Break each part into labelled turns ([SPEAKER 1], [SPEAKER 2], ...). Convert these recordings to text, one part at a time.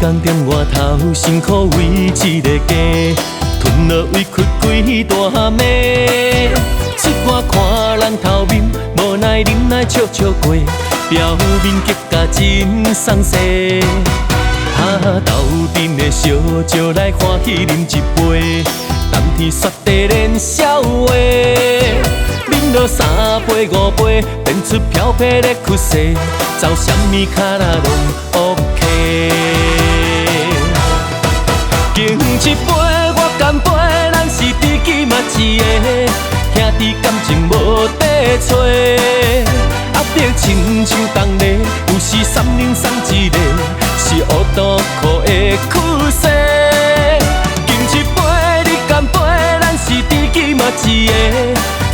[SPEAKER 1] 工踮外头，辛苦为一个家，吞落委屈几大暝。出外看人头面，无奈忍耐笑笑过，表面结甲真送西。斗阵的烧酒来欢喜啉一杯，冬天雪地连笑话。饮落3杯5杯，变出飘飘的屈势，走什么卡拉拢 OK。敬一杯，我干杯，咱是知己嘛一个，兄弟感情无底找。压得亲像冬日，有时3人送一个，是乌杜苦的苦涩。敬一杯，你干杯，咱是知己嘛一个，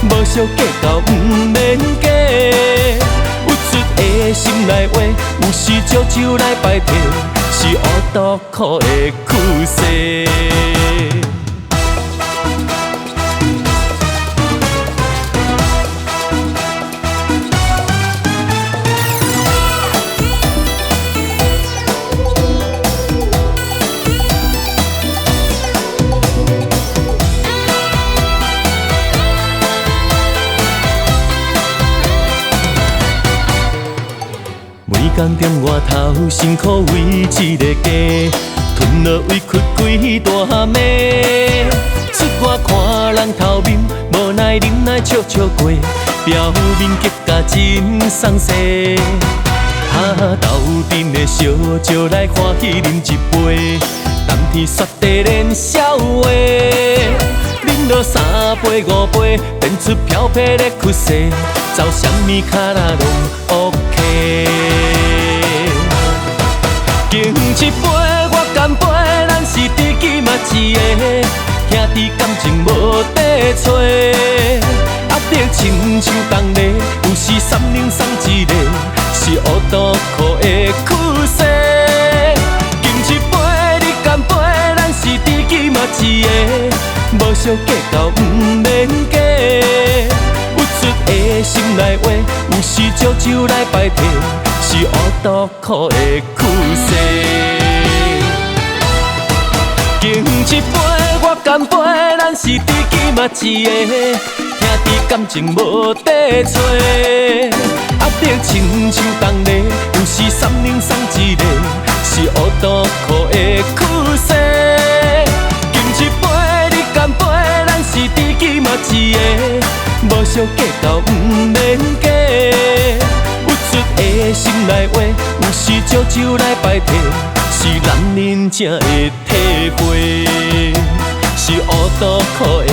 [SPEAKER 1] 无相计较不免假。有出的心内话，有时借酒来摆脱，是乌杜苦的苦涩。每工踮外头，辛苦为一个家，吞落委屈几大暝。出外看人头面，无奈忍耐笑笑过，表面结甲真送西。斗阵的烧酒来欢喜啉一杯，冬天雪地连笑话。饮落3杯5杯，变出飘飘的屈势，走什么卡拉拢 OK。敬一杯，我干杯，咱是知己嘛一个，兄弟感情无底找。压得亲像冬日，有时3人送一个，是乌杜苦的苦涩。敬一杯，你干杯，咱是知己嘛一个，无相计较不免假。有出的心内话，有时借酒来摆脱，是乌杜苦的苦涩。敬一杯，我干杯，咱是知己嘛一个，兄弟感情无底找。压得亲像冬日，有时3人送一个，是乌杜苦的苦涩。敬一杯，你干杯，咱是知己嘛一个，无相计较不免假。有出的心内话，有时借酒来摆脱，是男人才会体会，是乌杜苦的